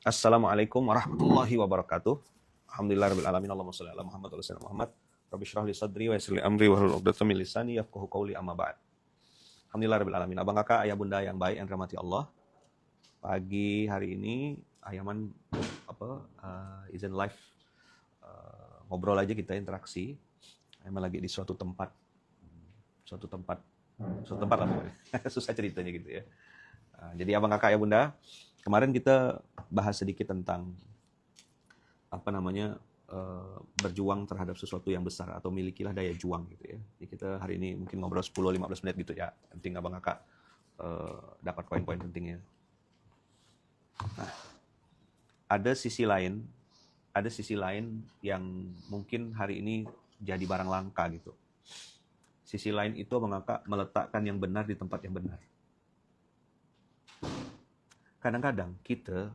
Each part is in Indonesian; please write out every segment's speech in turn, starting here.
Assalamualaikum warahmatullahi wabarakatuh. Alhamdulillahirabbil alamin. Allahumma shalli ala Muhammad wa ala Muhammad. Rabbi shrah li sadri wa yassir li amri wahlul 'uqdatam min lisani yafqahu qawli amma ba'd. Alhamdulillahirabbil alamin. Abang kakak, ayah bunda yang baik yang dirahmati Allah. Pagi hari ini Ayaman izin live ngobrol aja kita interaksi. Ayaman lagi di suatu tempat lah pokoknya. Susah ceritanya gitu ya. Jadi abang kakak ayah bunda, kemarin kita bahas sedikit tentang berjuang terhadap sesuatu yang besar atau milikilah daya juang gitu ya. Jadi kita hari ini mungkin ngobrol 10-15 menit gitu ya. Penting abang kakak dapat poin-poin pentingnya. Nah, ada sisi lain yang mungkin hari ini jadi barang langka gitu. Sisi lain itu abang kakak meletakkan yang benar di tempat yang benar. Kadang-kadang kita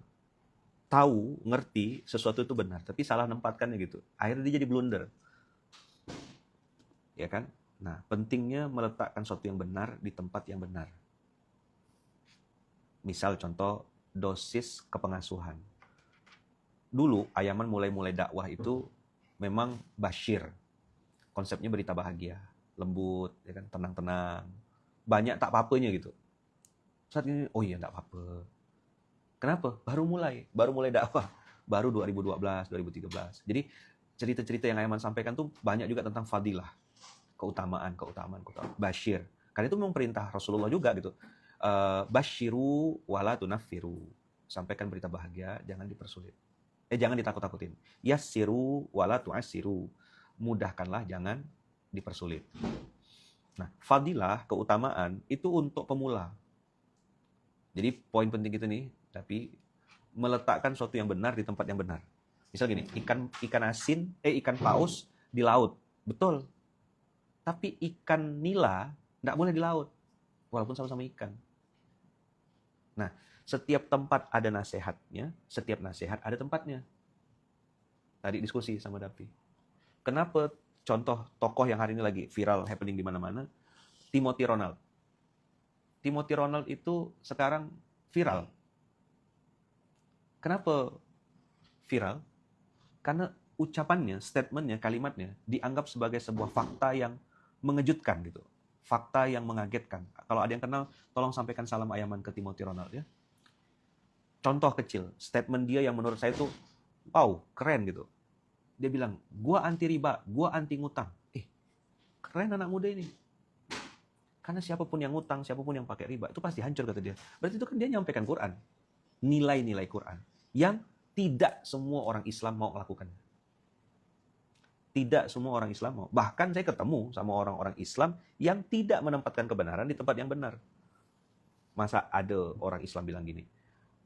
tahu, ngerti sesuatu itu benar, tapi salah nempatkannya gitu. Akhirnya dia jadi blunder. Ya kan? Nah, pentingnya meletakkan sesuatu yang benar di tempat yang benar. Misal contoh, dosis kepengasuhan. Dulu, Ayaman mulai dakwah itu memang basyir. Konsepnya berita bahagia, lembut, ya kan, tenang-tenang. Banyak tak apa-apanya gitu. Saat ini, oh iya, tak apa-apa. Kenapa? Baru mulai dakwah. Baru 2012, 2013. Jadi cerita-cerita yang Ayaman sampaikan tuh banyak juga tentang fadilah. Keutamaan. Basyir. Karena itu memang perintah Rasulullah juga gitu. Basyiru wala tunaffiru. Sampaikan berita bahagia, jangan dipersulit. Jangan ditakut-takutin. Yassiru wala tu'assiru. Mudahkanlah, jangan dipersulit. Nah, fadilah, keutamaan, itu untuk pemula. Jadi poin penting itu nih, tapi meletakkan sesuatu yang benar di tempat yang benar. Misal gini, ikan paus di laut, betul. Tapi ikan nila nggak boleh di laut, walaupun sama-sama ikan. Nah, setiap tempat ada nasihatnya, setiap nasihat ada tempatnya. Tadi diskusi sama Dapi. Kenapa contoh tokoh yang hari ini lagi viral, happening di mana-mana, Timothy Ronald. Timothy Ronald itu sekarang viral. Kenapa viral? Karena ucapannya, statementnya, kalimatnya dianggap sebagai sebuah fakta yang mengejutkan gitu. Fakta yang mengagetkan. Kalau ada yang kenal, tolong sampaikan salam Ayaman ke Timothy Ronald ya. Contoh kecil, statement dia yang menurut saya itu wow, keren gitu. Dia bilang, gua anti riba, gua anti ngutang. Keren anak muda ini. Karena siapapun yang ngutang, siapapun yang pakai riba, itu pasti hancur kata dia. Berarti itu kan dia nyampaikan Quran. Nilai-nilai Quran. Yang tidak semua orang Islam mau melakukannya. Tidak semua orang Islam mau. Bahkan saya ketemu sama orang-orang Islam yang tidak menempatkan kebenaran di tempat yang benar. Masa ada orang Islam bilang gini,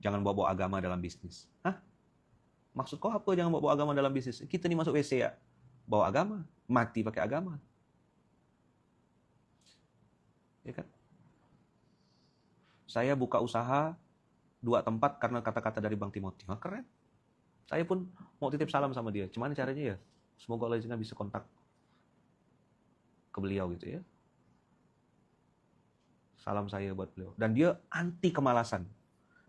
jangan bawa-bawa agama dalam bisnis. Hah? Maksud kau apa jangan bawa-bawa agama dalam bisnis? Kita nih masuk WC ya, bawa agama, mati pakai agama. Ya kan? Saya buka usaha 2 tempat karena kata-kata dari Bang Timothy. Wah, keren. Saya pun mau titip salam sama dia. Cuman caranya ya, semoga Allah izinkan bisa kontak ke beliau gitu ya. Salam saya buat beliau. Dan dia anti kemalasan.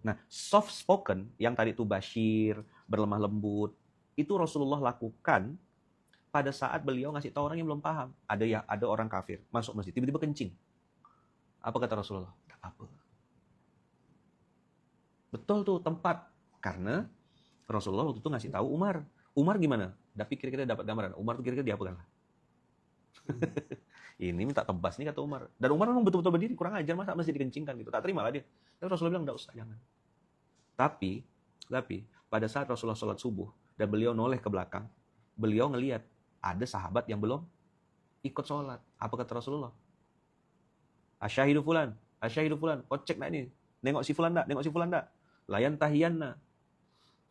Nah, soft spoken yang tadi itu basyir, berlemah lembut, itu Rasulullah lakukan pada saat beliau ngasih tahu orang yang belum paham. Ada orang kafir masuk masjid, tiba-tiba kencing. Apa kata Rasulullah? Tidak apa. Betul tuh tempat. Karena Rasulullah waktu itu ngasih tahu Umar. Umar gimana? Tapi kira-kira dapat gambaran. Umar tuh kira-kira diapakan lah. Ini minta tebas nih kata Umar. Dan Umar memang betul-betul berdiri, kurang ajar masa masih dikencingkan gitu. Tak terima lah dia. Dan Rasulullah bilang, enggak usah, jangan. Tapi pada saat Rasulullah sholat subuh dan beliau noleh ke belakang, beliau ngelihat ada sahabat yang belum ikut sholat. Apa kata Rasulullah? Asyahidu fulan, kau cek nak ini. Nengok si fulan tak? Layan tahiyanna.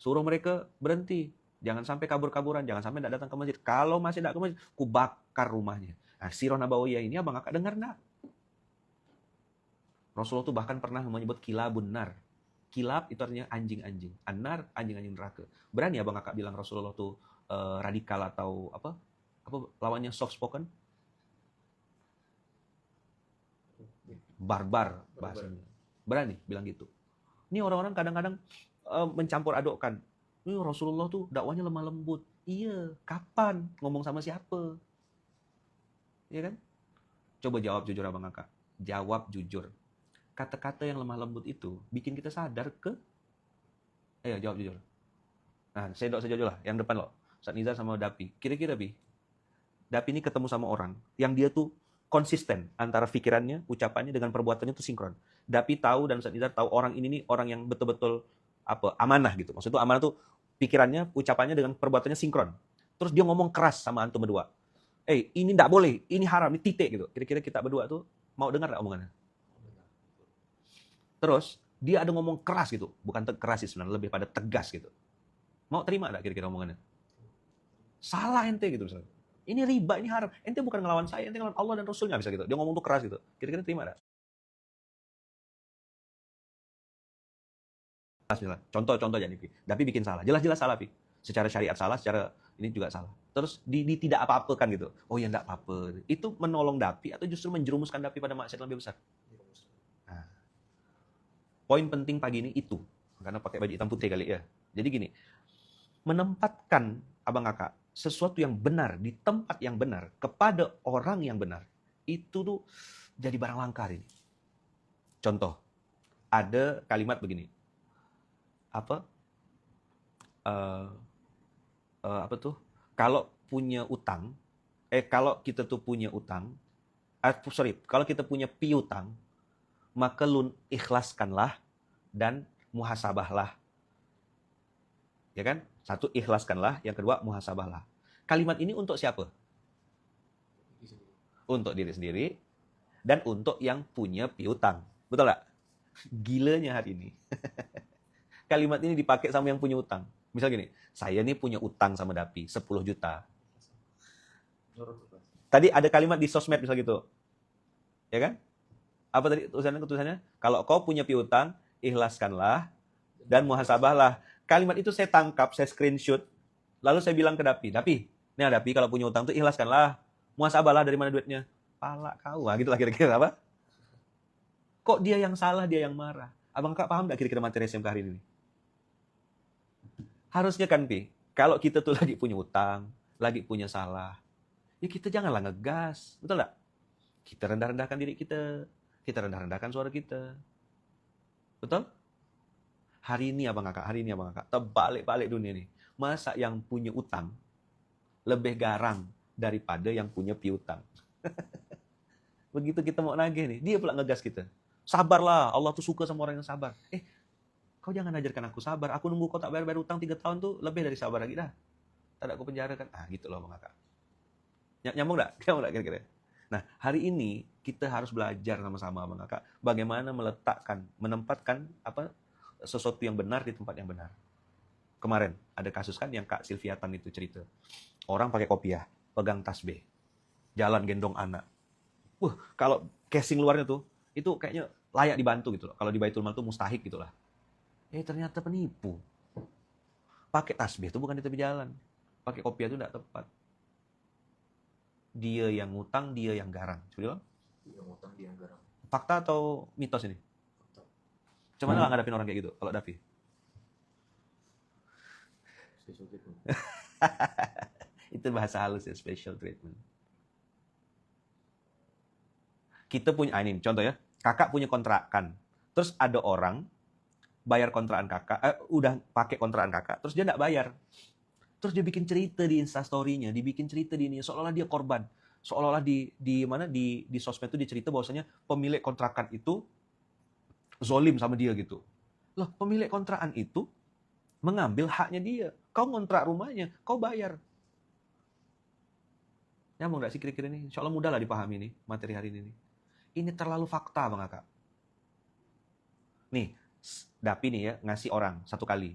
Suruh mereka berhenti. Jangan sampai kabur-kaburan, jangan sampai tidak datang ke masjid. Kalau masih tidak ke masjid, ku bakar rumahnya. Nah, Sirah Nabawiyah ini abang kakak dengar enggak? Rasulullah tuh bahkan pernah menyebut kilabun nar. Kilab itu artinya anjing-anjing. An-nar, anjing-anjing neraka. Berani abang kakak bilang Rasulullah tuh radikal atau apa lawannya soft spoken? Barbar bahasanya. Berani bilang gitu. Ini orang-orang kadang-kadang mencampur adukkan. Rasulullah tuh dakwanya lemah lembut. Iya, kapan? Ngomong sama siapa? Iya kan? Coba jawab jujur Abang Kakak. Jawab jujur. Kata-kata yang lemah lembut itu bikin kita sadar ke... Ayo jawab jujur. Nah, saya saja lah. Yang depan loh. Ustaz Nizar sama Dapi. Kira-kira, Bi, Dapi ini ketemu sama orang yang dia tuh konsisten antara pikirannya, ucapannya dengan perbuatannya tuh sinkron. Dapi tahu dan Ustaz Nizar tahu orang ini nih orang yang betul-betul amanah gitu. Maksudnya amanah tuh pikirannya, ucapannya dengan perbuatannya sinkron. Terus dia ngomong keras sama antum berdua. Ini enggak boleh, ini haram, ini titik gitu. Kira-kira kita berdua tuh mau dengar enggak omongannya? Terus dia ada ngomong keras gitu, bukan keras sih sebenarnya, lebih pada tegas gitu. Mau terima enggak kira-kira omongannya? Salah ente gitu misalnya. Ini riba, ini haram. Ente bukan ngelawan saya, ente ngelawan Allah dan Rasulnya bisa gitu. Dia ngomong tuh keras gitu. Kira-kira terima enggak? Contoh aja nih, Pi. Tapi bikin salah. Jelas-jelas salah, Pi. Secara syariat salah, secara ini juga salah. Terus di tidak apa-apakan gitu. Oh ya enggak apa-apa. Itu menolong Dapi atau justru menjerumuskan Dapi pada maksiat yang lebih besar? Nah, poin penting pagi ini itu. Karena pakai baju hitam putih kali ya. Jadi gini, menempatkan Abang Kakak sesuatu yang benar di tempat yang benar kepada orang yang benar itu tuh jadi barang langka ini. Contoh, ada kalimat begini. Apa tuh? Kalau punya utang, kalau kita tuh punya utang, kalau kita punya piutang, maka lun ikhlaskanlah dan muhasabahlah. Ya kan? Satu, ikhlaskanlah. Yang kedua, muhasabahlah. Kalimat ini untuk siapa? Untuk diri sendiri dan untuk yang punya piutang. Betul nggak? Gilanya hari ini. Kalimat ini dipakai sama yang punya utang. Misal gini, saya nih punya utang sama Dapi 10 juta. Tadi ada kalimat di sosmed misal gitu. Ya kan? Apa tadi tulisannya? Kalau kau punya piutang, ikhlaskanlah dan muhasabahlah. Kalimat itu saya tangkap, saya screenshot, lalu saya bilang ke Dapi, nih Dapi kalau punya utang tuh ikhlaskanlah, muhasabahlah dari mana duitnya. Pala kau, gitulah kira-kira apa? Kok dia yang salah, dia yang marah? Abang Kak paham nggak kira-kira materi SMK hari ini? Harusnya kan, Pi, kalau kita tuh lagi punya utang, lagi punya salah, ya kita janganlah ngegas, betul nggak? Kita rendah-rendahkan diri kita rendah-rendahkan suara kita. Betul? Hari ini Abang Kakak, terbalik-balik dunia nih. Masa yang punya utang lebih garang daripada yang punya piutang? Begitu kita mau nagih nih, dia pula ngegas kita. Sabarlah, Allah tuh suka sama orang yang sabar. Kau jangan ajarkan aku sabar. Aku nunggu kau tak bayar utang 3 tahun tuh lebih dari sabar lagi dah. Tak ada aku penjara kan. Gitu loh Bang Kakak. Nyambung enggak? Nyambung enggak kira-kira? Nah, hari ini kita harus belajar sama-sama Bang Kakak bagaimana menempatkan sesuatu yang benar di tempat yang benar. Kemarin ada kasus kan yang Kak Silviatan itu cerita. Orang pakai kopiah, pegang tasbih, jalan gendong anak. Kalau casing luarnya tuh, itu kayaknya layak dibantu gitu loh. Kalau di Baitul Mal tuh mustahik gitu lah. Ternyata penipu. Pakai tasbih itu bukan di tepi jalan. Pakai kopiah itu tidak tepat. Dia yang ngutang, dia yang garang. Coba bilang. Dia ngutang, dia yang garang. Fakta atau mitos ini? Fakta. Cuman lah ngadapin orang kayak gitu, kalau Davi? Special treatment. Itu bahasa halus ya, special treatment. Kita punya, ini contoh ya, kakak punya kontrakan. Terus ada orang bayar kontrakan kakak, udah pakai kontrakan kakak, terus dia nggak bayar. Terus dia bikin cerita di Instastory-nya, dibikin cerita di ini, seolah-olah dia korban. Seolah-olah di sosmed itu dia cerita bahwasanya pemilik kontrakan itu zolim sama dia gitu. Loh, pemilik kontrakan itu mengambil haknya dia. Kau ngontrak rumahnya, kau bayar. Nyambung nggak sih kira-kira ini? Insya Allah mudah lah dipahami nih materi hari ini. Ini terlalu fakta Bang Kakak. Nih, Dapi nih ya, ngasih orang 1 kali.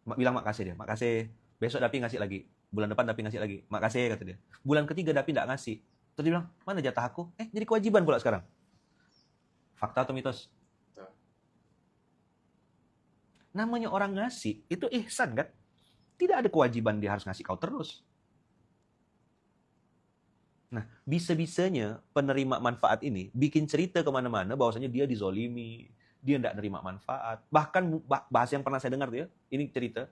Bilang makasih dia, makasih. Besok Dapi ngasih lagi. Bulan depan Dapi ngasih lagi. Makasih kata dia. Bulan ketiga Dapi nggak ngasih. Terus dia bilang, mana jatah aku? Jadi kewajiban pula sekarang. Fakta atau mitos? Namanya orang ngasih, itu ihsan kan? Tidak ada kewajiban dia harus ngasih kau terus. Nah, bisa-bisanya penerima manfaat ini bikin cerita kemana-mana bahwasanya dia dizolimi, dia tidak nerima manfaat. Bahkan bahasa yang pernah saya dengar tuh ya, ini cerita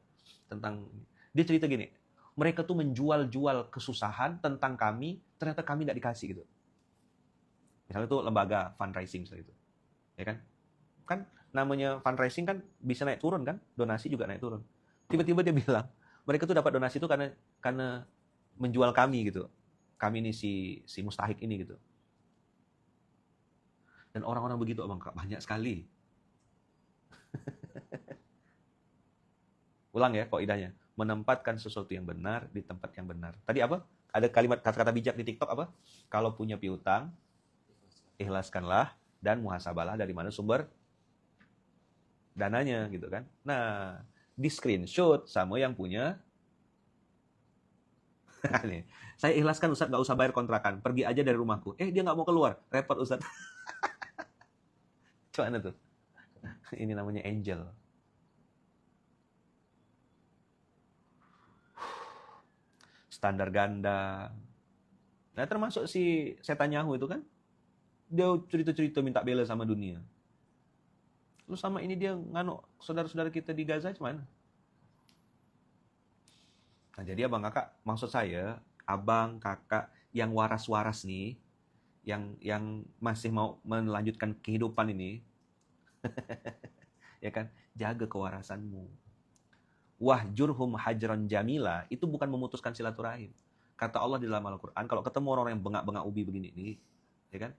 tentang, dia cerita gini, mereka tuh menjual-jual kesusahan tentang kami, ternyata kami tidak dikasih gitu. Misalnya tuh lembaga fundraising misalnya itu, ya kan? Kan namanya fundraising kan bisa naik turun kan, donasi juga naik turun. Tiba-tiba dia bilang, mereka tuh dapat donasi itu karena menjual kami gitu. Kami ini si mustahik ini gitu. Dan orang-orang begitu Abang Kak, banyak sekali. Ulang ya kaidahnya, menempatkan sesuatu yang benar di tempat yang benar. Tadi apa? Ada kalimat kata-kata bijak di TikTok apa? Kalau punya piutang, ikhlaskanlah dan muhasabalah dari mana sumber dananya gitu kan. Nah, di screenshot sama yang punya nih, saya ikhlaskan Ustaz, nggak usah bayar kontrakan, pergi aja dari rumahku. Dia nggak mau keluar, repot Ustaz. Gimana tuh? Ini namanya angel. Standar ganda. Nah, termasuk si setan Yahu itu kan, dia cerita-cerita minta bela sama dunia. Lu sama ini dia nganuk saudara-saudara kita di Gaza gimana? Nah, jadi abang kakak, maksud saya, abang kakak yang waras-waras nih, yang masih mau melanjutkan kehidupan ini, ya kan, jaga kewarasanmu. Wahjurhum hajran jamila, itu bukan memutuskan silaturahim. Kata Allah di dalam Al-Quran, kalau ketemu orang yang bengak-bengak ubi begini nih, ya kan,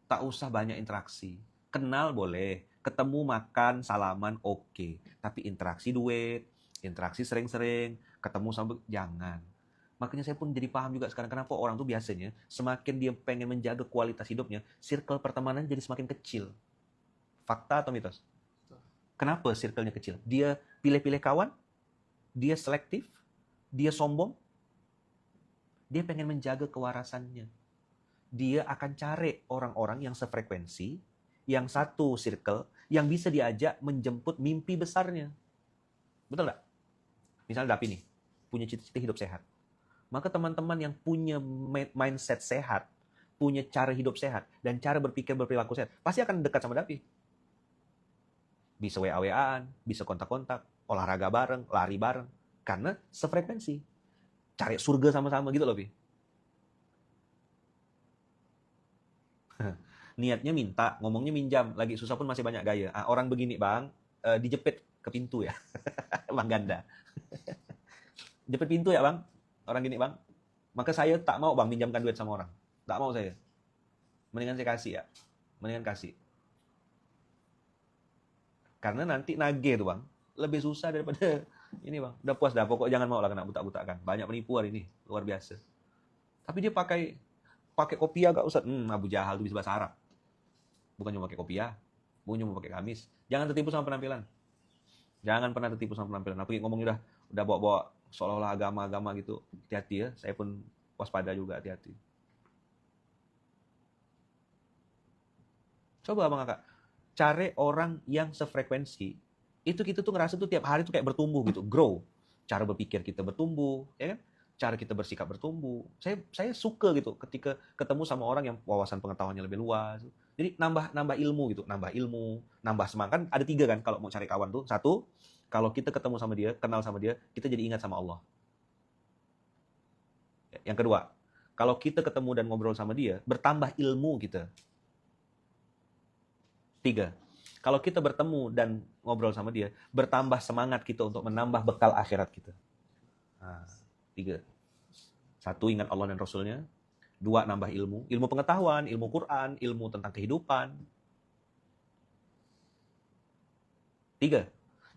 tak usah banyak interaksi. Kenal boleh, ketemu makan, salaman oke. Tapi interaksi duit, interaksi sering-sering, ketemu sama jangan. Makanya saya pun jadi paham juga sekarang kenapa orang tuh biasanya semakin dia pengen menjaga kualitas hidupnya, circle pertemanan jadi semakin kecil. Fakta atau mitos? Kenapa circle-nya kecil? Dia pilih-pilih kawan, dia selektif, dia sombong, dia pengen menjaga kewarasannya. Dia akan cari orang-orang yang sefrekuensi, yang satu circle, yang bisa diajak menjemput mimpi besarnya. Betul nggak? Misalnya Dapi nih, punya cita-cita hidup sehat. Maka teman-teman yang punya mindset sehat, punya cara hidup sehat, dan cara berpikir berperilaku sehat, pasti akan dekat sama Dapi. Bisa WA-WAan, bisa kontak-kontak, olahraga bareng, lari bareng. Karena sefrekuensi. Cari surga sama-sama gitu loh, Pi. Niatnya minta, ngomongnya minjam, lagi susah pun masih banyak gaya. Orang begini bang, dijepit ke pintu ya, bang ganda. Jepit pintu ya bang, orang gini bang. Maka saya tak mau bang minjamkan duit sama orang, tak mau saya. Mendingan saya kasih ya, mendingan kasih. Karena nanti nagih tuh bang, lebih susah daripada ini bang. Udah puas dah, pokok jangan mau lah kena butak-butakan. Banyak penipu hari ini, luar biasa. Tapi dia pakai kopiah gak usah. Abu Jahal tuh bisa bahasa Arab. Bukan cuma pakai kopiah, bukan cuma pakai gamis. Jangan tertipu sama penampilan. Jangan pernah tertipu sama penampilan. Apalagi ngomongnya udah bawa-bawa seolah-olah agama-agama gitu. Hati-hati ya, saya pun waspada juga, hati-hati. Coba bang kakak, cari orang yang sefrekuensi. Itu kita tuh ngerasa tuh tiap hari tuh kayak bertumbuh gitu, grow. Cara berpikir kita bertumbuh, ya kan? Cara kita bersikap bertumbuh. Saya suka gitu ketika ketemu sama orang yang wawasan pengetahuannya lebih luas. Jadi nambah ilmu gitu, nambah semangat. Kan ada 3 kan kalau mau cari kawan tuh. 1, kalau kita ketemu sama dia, kenal sama dia, kita jadi ingat sama Allah. Yang kedua, kalau kita ketemu dan ngobrol sama dia, bertambah ilmu kita. 3, kalau kita bertemu dan ngobrol sama dia, bertambah semangat kita untuk menambah bekal akhirat kita. 3. 1, ingat Allah dan Rasulnya. 2, nambah ilmu pengetahuan, ilmu Quran, ilmu tentang kehidupan. 3,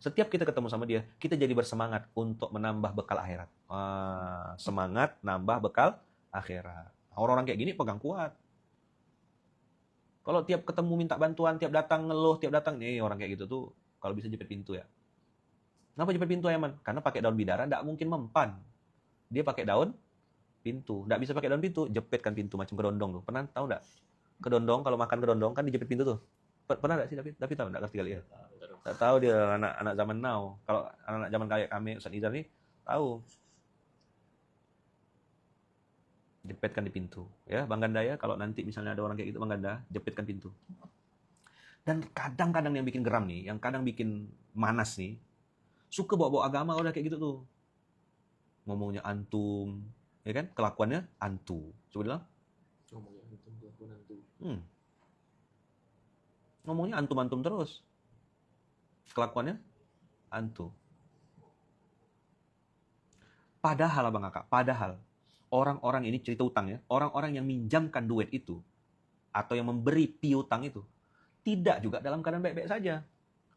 setiap kita ketemu sama dia, kita jadi bersemangat untuk menambah bekal akhirat. Semangat nambah bekal akhirat. Orang-orang kayak gini pegang kuat. Kalau tiap ketemu minta bantuan, tiap datang ngeluh, tiap datang, nih orang kayak gitu tuh kalau bisa jepit pintu ya. Kenapa jepit pintu Yaman? Karena pakai daun bidara nggak mungkin mempan. Dia pakai daun pintu. Nggak bisa pakai daun pintu, jepitkan pintu macam kedondong tuh. Pernah tahu nggak? Kedondong, kalau makan kedondong kan dijepit pintu tuh. Pernah nggak sih Tapi tahu nggak, ngerti kali ya? Nggak tahu dia anak zaman now. Kalau anak zaman kayak kami, Ustaz Izar nih, tahu. Jepitkan di pintu. Ya, Bang Ganda ya, kalau nanti misalnya ada orang kayak gitu, Bang Ganda, jepitkan pintu. Dan kadang-kadang yang bikin geram nih, yang kadang bikin manas nih, suka bawa-bawa agama udah kayak gitu tuh. Ngomongnya antum, ya kan? Kelakuannya antu. Coba bilang. Ngomongnya antum, kelakuan antum. Ngomongnya antum-antum terus. Kelakuannya antu. Padahal Abang Kakak, padahal orang-orang ini cerita utang ya, orang-orang yang minjamkan duit itu atau yang memberi piutang itu tidak juga dalam keadaan baik-baik saja.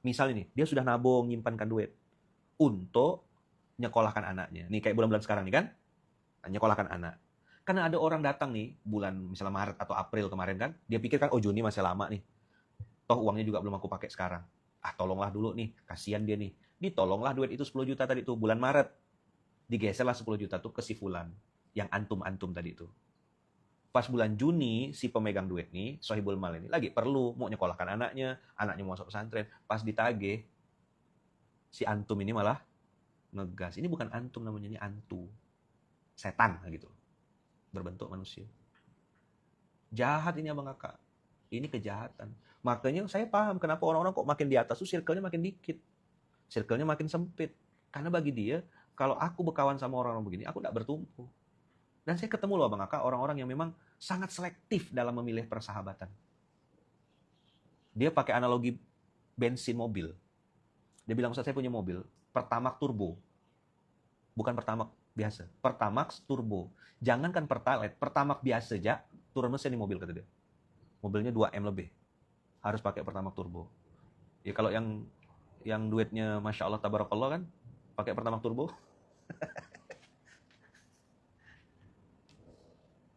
Misal ini, dia sudah nabung, nyimpankan duit untuk nyekolahkan anaknya. Nih kayak bulan-bulan sekarang nih kan, nyekolahkan anak. Karena ada orang datang nih, bulan misalnya Maret atau April kemarin kan, dia pikir kan, oh Juni masih lama nih. Toh uangnya juga belum aku pakai sekarang. Tolonglah dulu nih, kasihan dia nih. Ditolonglah duit itu 10 juta tadi tuh, bulan Maret. Digeserlah 10 juta tuh ke si fulan, yang antum-antum tadi itu. Pas bulan Juni, si pemegang duit nih, sohibul mal ini, lagi perlu, mau nyekolahkan anaknya mau masuk pesantren, pas ditagih, si antum ini malah ngegas. Ini bukan antum namanya, ini antu. Setan gitu. Berbentuk manusia. Jahat ini Abang Kakak. Ini kejahatan. Makanya saya paham kenapa orang-orang kok makin di atas tuh circle-nya makin dikit. Circle-nya makin sempit. Karena bagi dia, kalau aku berkawan sama orang-orang begini, aku tidak bertumpu. Dan saya ketemu loh Abang Kakak, orang-orang yang memang sangat selektif dalam memilih persahabatan. Dia pakai analogi bensin mobil. Dia bilang, Ustaz saya punya mobil, Pertamax turbo. Bukan Pertamax biasa, Pertamax turbo. Jangankan Pertalite, Pertamax biasa aja, turun mesin di mobil kata dia. Mobilnya 2M lebih. Harus pakai Pertamax turbo. Ya kalau yang duitnya Masya Allah, Tabarakallah kan, pakai Pertamax turbo.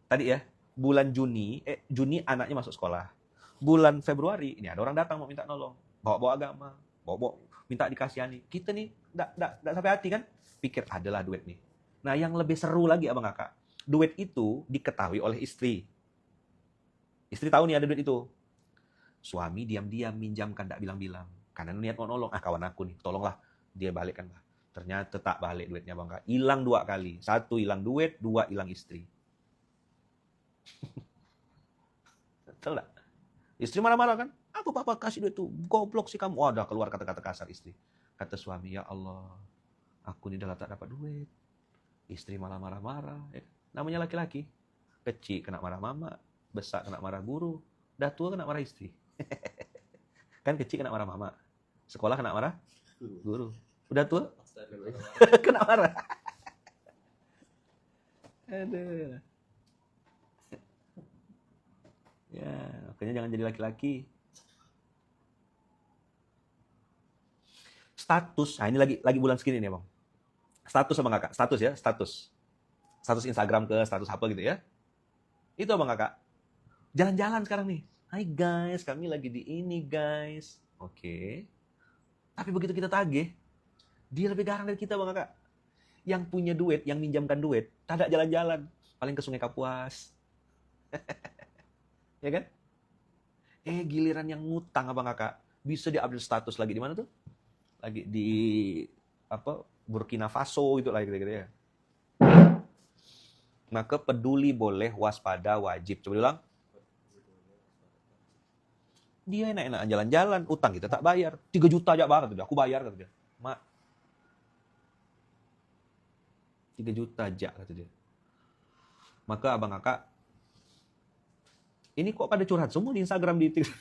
Tadi ya, bulan Juni anaknya masuk sekolah. Bulan Februari, ini ada orang datang mau minta nolong. Bawa-bawa agama, bawa-bawa minta dikasihani. Kita nih enggak sampai hati kan, pikir adalah duit nih. Nah, yang lebih seru lagi Abang Kakak, duit itu diketahui oleh istri. Istri tahu nih ada duit itu. Suami diam-diam minjamkan, enggak bilang-bilang. Karena niat mau nolong, kawan aku nih, tolonglah dia balikkan lah. Ternyata tak balik duitnya Bang Kakak. Hilang 2 kali. 1 hilang duit, 2 hilang istri. Betul enggak? Istri marah-marah kan? Apa papa kasih duit tuh? Goblok sih kamu. Udah keluar kata-kata kasar istri. Kata suami, ya Allah, aku ini udah tak dapat duit. Istri malah marah-marah. Ya. Namanya laki-laki. Kecil kena marah mama, besar kena marah guru, dah tua kena marah istri. Kan kecil kena marah mama, sekolah kena marah guru, udah tua kena marah. Aduh. Ya, makanya jangan jadi laki-laki. Status, nah ini lagi bulan segini nih Bang. Status Abang Kakak, status ya, status Instagram ke status apa gitu ya. Itu Abang Kakak. Jalan-jalan sekarang nih. Hai guys, kami lagi di ini guys. Oke. Tapi begitu kita tagih, dia lebih garang dari kita Bang Kakak. Yang punya duit, yang minjamkan duit, tak ada jalan-jalan. Paling ke Sungai Kapuas. Ya kan? Giliran yang ngutang Abang Kakak, bisa di-update status lagi di mana tuh? Lagi di Burkina Faso gitu lah gitu-gitu ya. Maka peduli boleh, waspada wajib. Coba bilang. Dia enak-enak jalan-jalan, utang kita tak bayar. 3 juta aja banget, aku bayar kata dia. Mak. 3 juta aja kata dia. Maka Abang Kakak, ini kok pada curhat semua di Instagram di TikTok.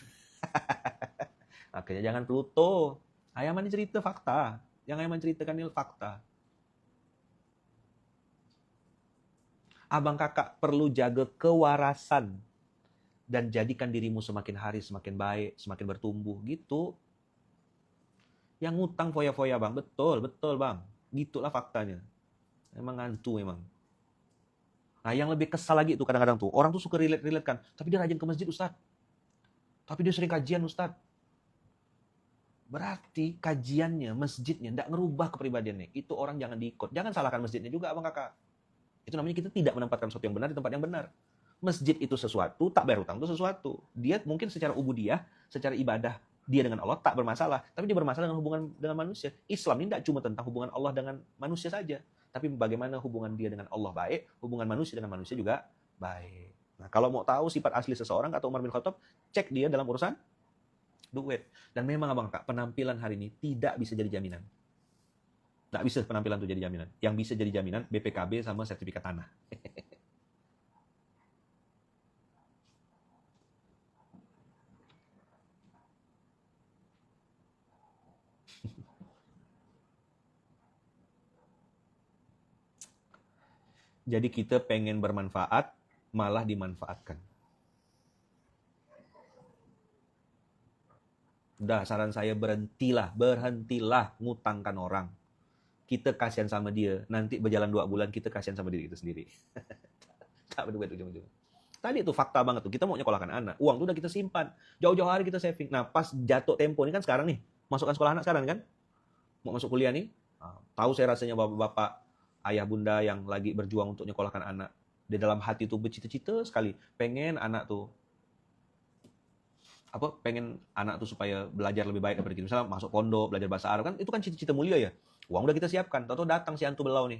Akhirnya jangan Pluto. Ayaman cerita fakta. Yang Ayaman ceritakan ini fakta. Abang Kakak perlu jaga kewarasan dan jadikan dirimu semakin hari semakin baik, semakin bertumbuh gitu. Yang ngutang foya-foya Bang, betul Bang. Gitulah faktanya. Emang ngantu emang. Nah, yang lebih kesal lagi tuh kadang-kadang tuh, orang tuh suka relate kan, tapi dia rajin ke masjid Ustaz. Tapi dia sering kajian Ustaz. Berarti kajiannya, masjidnya enggak ngerubah kepribadiannya. Itu orang jangan diikut. Jangan salahkan masjidnya juga Abang Kakak. Itu namanya kita tidak menempatkan sesuatu yang benar di tempat yang benar. Masjid itu sesuatu, tak bayar hutang itu sesuatu. Dia mungkin secara ubudiyah, secara ibadah, dia dengan Allah tak bermasalah. Tapi dia bermasalah dengan hubungan dengan manusia. Islam ini tidak cuma tentang hubungan Allah dengan manusia saja. Tapi bagaimana hubungan dia dengan Allah baik, hubungan manusia dengan manusia juga baik. Nah, kalau mau tahu sifat asli seseorang, kata Umar bin Khattab, cek dia dalam urusan Duit. Dan memang abang kak, penampilan hari ini tidak bisa jadi jaminan. Nggak bisa penampilan itu jadi jaminan. Yang bisa jadi jaminan BPKB sama sertifikat tanah. Jadi kita pengen bermanfaat, malah dimanfaatkan. Udah, saran saya berhentilah ngutangkan orang. Kita kasihan sama dia, nanti berjalan 2 bulan kita kasihan sama diri kita sendiri. Tak berduit ujung-ujung. Tadi itu fakta banget tuh, kita mau nyekolahkan anak, uang tuh udah kita simpan, jauh-jauh hari kita saving. Nah pas jatuh tempo ini kan sekarang nih, masukkan sekolah anak sekarang kan, mau masuk kuliah nih, tahu saya rasanya bapak-bapak, ayah bunda yang lagi berjuang untuk nyekolahkan anak. Di dalam hati tuh bercita-cita sekali, pengen anak tuh supaya belajar lebih baik daripada kita. Misalnya masuk pondok, belajar bahasa Arab kan, itu kan cita-cita mulia ya. Uang udah kita siapkan, tahu-tahu datang si antu belau nih,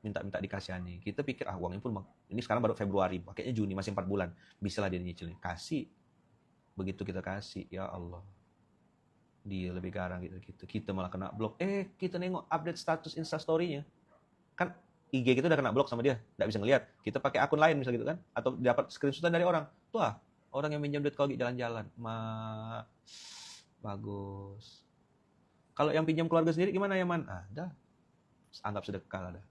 minta dikasihani. Kita pikir uangnya pun ini sekarang baru Februari, pakainya Juni, masih 4 bulan, bisa lah dia nyicil. Kasih, begitu kita kasih, ya Allah, dia lebih garang gitu. Kita malah kena blok. Kita nengok update status Instastory-nya, kan IG kita udah kena blok sama dia, nggak bisa ngelihat. Kita pakai akun lain misal gitu kan, atau dapat screenshotan dari orang. Tuh orang yang minjam duit kau jalan-jalan, bagus. Kalau yang pinjam keluarga sendiri gimana ya man? Dah, anggap sedekah lah dah.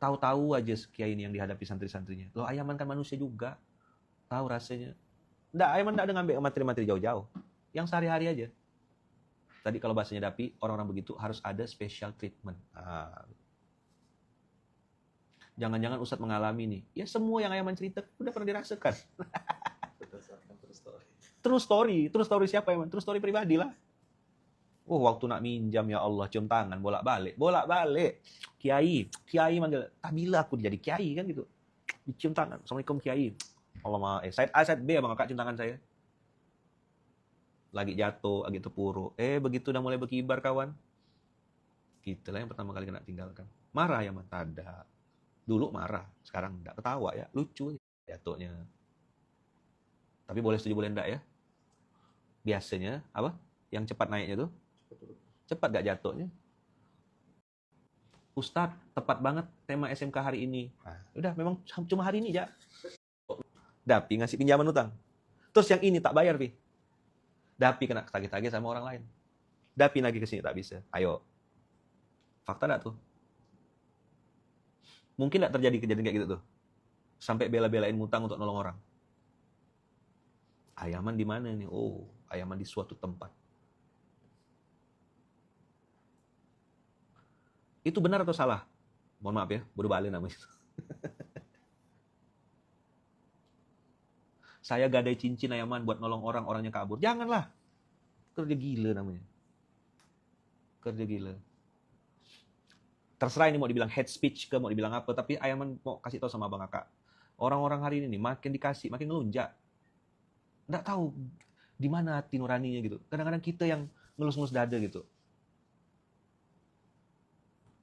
Tahu-tahu aja kiai ini yang dihadapi santri-santrinya. Loh, Ayaman kan manusia juga, tahu rasanya. Ayaman nggak ada ngambil materi-materi jauh-jauh, yang sehari-hari aja. Tadi kalau bahasanya Dapi, orang-orang begitu harus ada special treatment. Jangan-jangan Ustadz mengalami nih. Ya semua yang Ayaman cerita udah pernah dirasakan. True story siapa Ayaman? True story pribadi lah. Waktu nak minjam ya Allah, cium tangan, bolak-balik. Kiai manggil. Bila aku jadi kiai kan gitu. Dicium tangan. Assalamualaikum kiai. Allah maaf. Side A, side B abang kakak cium tangan saya. Lagi jatuh, lagi terpuruk. Begitu udah mulai berkibar kawan. Kita lah yang pertama kali kena tinggalkan. Marah ya man? Tada. Dulu marah, sekarang enggak, ketawa ya. Lucu jatuhnya. Tapi boleh setuju boleh enggak ya? Biasanya, apa? Yang cepat naiknya tuh? Cepat gak jatuhnya? Ustadz, tepat banget tema SMK hari ini. Udah, memang cuma hari ini ya. Dapi ngasih pinjaman utang. Terus yang ini tak bayar, Pi. Dapi kena tagih-tagih sama orang lain. Dapi lagi ke sini tak bisa. Ayo. Fakta enggak tuh? Mungkin enggak terjadi kejadian kayak gitu tuh. Sampai bela-belain ngutang untuk nolong orang. Ayaman di mana nih? Ayaman di suatu tempat. Itu benar atau salah? Mohon maaf ya, bodoh balik namanya. Saya gadai cincin Ayaman buat nolong orangnya kabur. Janganlah. Kerja gila namanya. Kerja gila. Terserah ini mau dibilang hate speech ke, mau dibilang apa, tapi Ayaman mau kasih tahu sama Abang Kakak. Orang-orang hari ini nih makin dikasih, makin ngelunjak. Nggak tahu di mana hati nuraninya gitu. Kadang-kadang kita yang ngelus-ngelus dada gitu.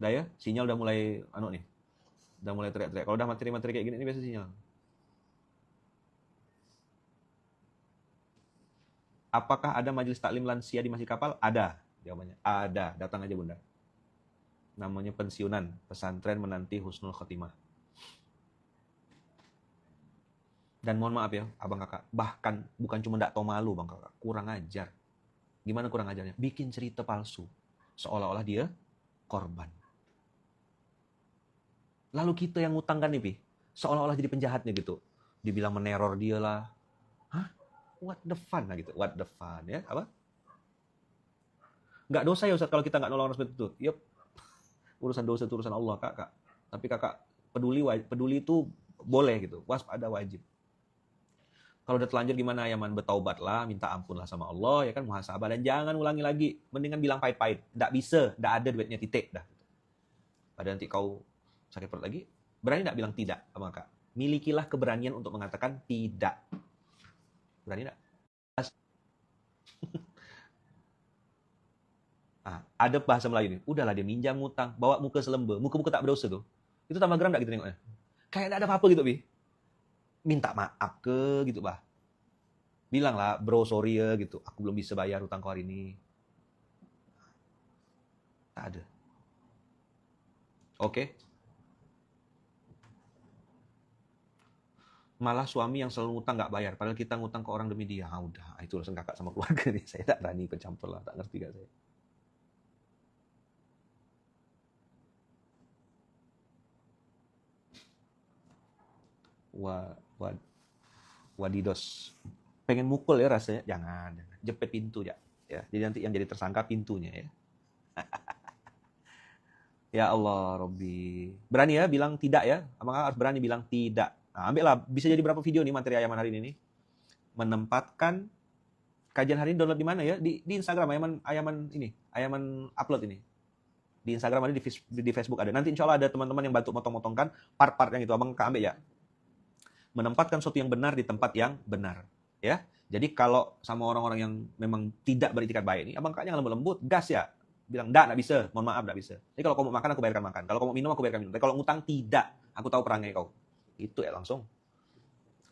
Udah ya, sinyal udah mulai nih. Udah mulai teriak-teriak. Kalau udah materi-materi kayak gini, ini biasa sinyal. Apakah ada majelis taklim lansia di Masjid Kapal? Ada, jawabannya. Ada, datang aja Bunda. Namanya pensiunan, pesantren menanti husnul khotimah. Dan mohon maaf ya, Abang Kakak, bahkan bukan cuma nggak tahu malu Bang Kakak, kurang ajar. Gimana kurang ajarnya? Bikin cerita palsu, seolah-olah dia korban. Lalu kita yang ngutang kan nih, Pi, seolah-olah jadi penjahatnya gitu. Dibilang meneror dia lah. What the fun lah gitu. What the fun ya? Apa? Nggak dosa ya Ustaz kalau kita nggak nolong orang seperti itu. Yup. Urusan dosa itu urusan Allah Kakak. Tapi Kakak peduli itu boleh gitu. Waspada wajib. Kalau udah telanjur gimana Ayaman? Bertaubatlah, minta ampun lah sama Allah ya kan, muhasabah, dan jangan ulangi lagi. Mendingan bilang pahit-pahit. Nggak bisa, nggak ada duitnya, titik dah. Pada nanti kau sakit perut lagi, berani nggak bilang tidak sama Kak? Milikilah keberanian untuk mengatakan tidak. Berani nggak? Ada bahasa Melayu nih. Udahlah dia minjam ngutang, bawa muka selembe, muka-muka tak berdosa tuh. Itu tambah geram nggak gitu nengoknya? Kayak nggak ada apa-apa gitu, Bi. Minta maaf ke gitu, Bah. Bilang lah, bro sorry ya gitu, aku belum bisa bayar utang kau hari ini. Tak ada. Oke. Malah suami yang selalu ngutang nggak bayar, padahal kita ngutang ke orang demi dia. Ah, udah, itu urusan kakak sama keluarga nih. Saya tak berani ikut campur lah, tak ngerti gak saya. Wadidos. Pengen mukul ya rasanya? Jangan. Jepit pintu ya. Jadi nanti yang jadi tersangka pintunya ya. Ya Allah, Robbi. Berani ya bilang tidak ya? Apakah harus berani bilang tidak? Nah, ambillah. Bisa jadi berapa video nih materi Ayaman hari ini nih? Menempatkan kajian hari ini download di mana ya? Di Instagram Ayaman ini. Ayaman upload ini. Di Instagram ada, di Facebook ada. Nanti insya Allah ada teman-teman yang bantu motong-motongkan part-part yang itu. Abang ambil ya. Menempatkan sesuatu yang benar di tempat yang benar. Ya. Jadi kalau sama orang-orang yang memang tidak beritikat baik ini, abang kakaknya lembut-lembut, gas ya. Bilang, enggak bisa, mohon maaf, enggak bisa. Jadi kalau kamu makan, aku bayarkan makan. Kalau kamu minum, aku bayarkan minum. Tapi kalau ngutang, tidak. Aku tahu perangai kau. Itu ya langsung.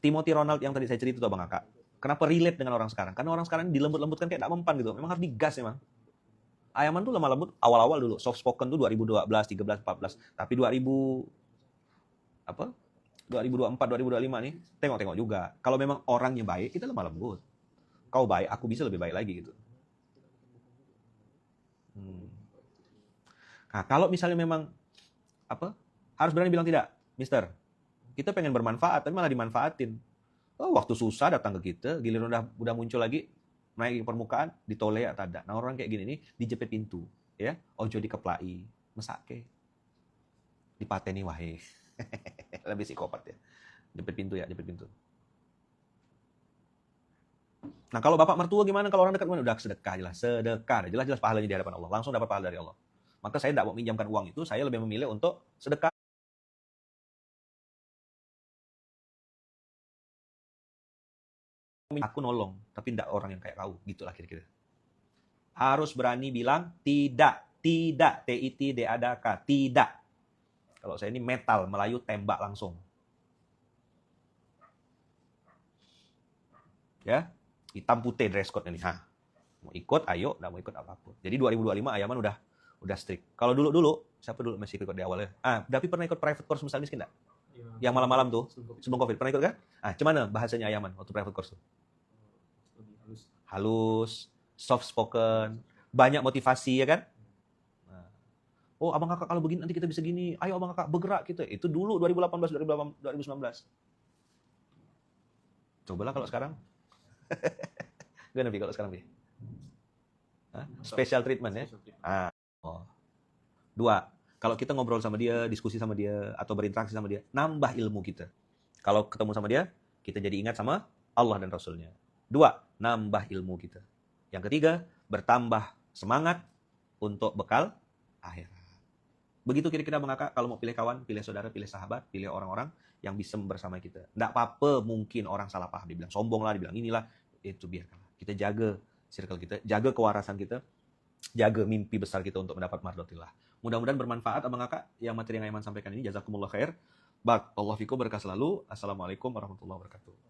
Timothy Ronald yang tadi saya cerita tuh abang kakak. Kenapa relate dengan orang sekarang? Karena orang sekarang dilembut-lembutkan kayak tak mempan gitu. Memang harus digas memang. Ayaman tuh lemah lembut awal-awal dulu. Soft spoken tuh 2012, 13, 14. Tapi 2024, 2025 nih, tengok-tengok juga. Kalau memang orangnya baik, kita lemah lembut. Kau baik, aku bisa lebih baik lagi gitu. Nah, kalau misalnya memang harus berani bilang tidak, Mister. Kita pengen bermanfaat, tapi malah dimanfaatin. Oh, waktu susah datang ke kita, giliran udah muncul lagi, naik ke permukaan, ditoleh atau ada. Nah, orang kayak gini nih dijepit pintu, ya. Ojo dikeplai, mesake. Dipateni wae. Lebih psikopat ya. Jepit pintu ya, jepit pintu. Nah, kalau bapak mertua gimana? Kalau orang dekat gimana? Udah sedekah jelas, sedekah. Jelas-jelas pahalanya di hadapan Allah. Langsung dapat pahala dari Allah. Maka saya tidak mau minjamkan uang itu, saya lebih memilih untuk sedekah. Aku nolong, tapi tidak orang yang kayak kau. Gitulah kira-kira. Harus berani bilang tidak. Tidak. T-I-T-D-A-D-K. Tidak. Kalau saya ini metal, Melayu tembak langsung. Ya, hitam putih dress code ini. Mau ikut, ayo. Nggak mau ikut apapun. Jadi 2025 Ayaman udah strict. Kalau dulu, siapa dulu masih ikut di awalnya? Tapi pernah ikut private course misal miskin nggak? Yang malam-malam tuh, sebelum COVID. Pernah ikut kan? Gimana bahasanya Ayaman waktu private course tuh? Halus, soft spoken, banyak motivasi ya kan? Oh, abang kakak kalau begini nanti kita bisa gini. Ayo abang kakak bergerak gitu. Itu dulu 2018, 2019. Cobalah kalau sekarang. Gimana Bi kalau sekarang Bi? Special treatment ya? Dua, kalau kita ngobrol sama dia, diskusi sama dia, atau berinteraksi sama dia, nambah ilmu kita. Kalau ketemu sama dia, kita jadi ingat sama Allah dan Rasulnya. Dua, nambah ilmu kita. Yang ketiga, bertambah semangat untuk bekal akhirat. Begitu kira-kira Bang Kakak, kalau mau pilih kawan, pilih saudara, pilih sahabat, pilih orang-orang yang bisa bersama kita. Nggak apa-apa mungkin orang salah paham, dibilang sombong lah, dibilang inilah, itu biarkanlah. Kita jaga circle kita, jaga kewarasan kita, jaga mimpi besar kita untuk mendapat mardotillah. Mudah-mudahan bermanfaat Abang Kakak yang materi yang Aiman sampaikan ini. Jazakumullah khair. Barakallahu fikum, berkah selalu. Assalamualaikum warahmatullahi wabarakatuh.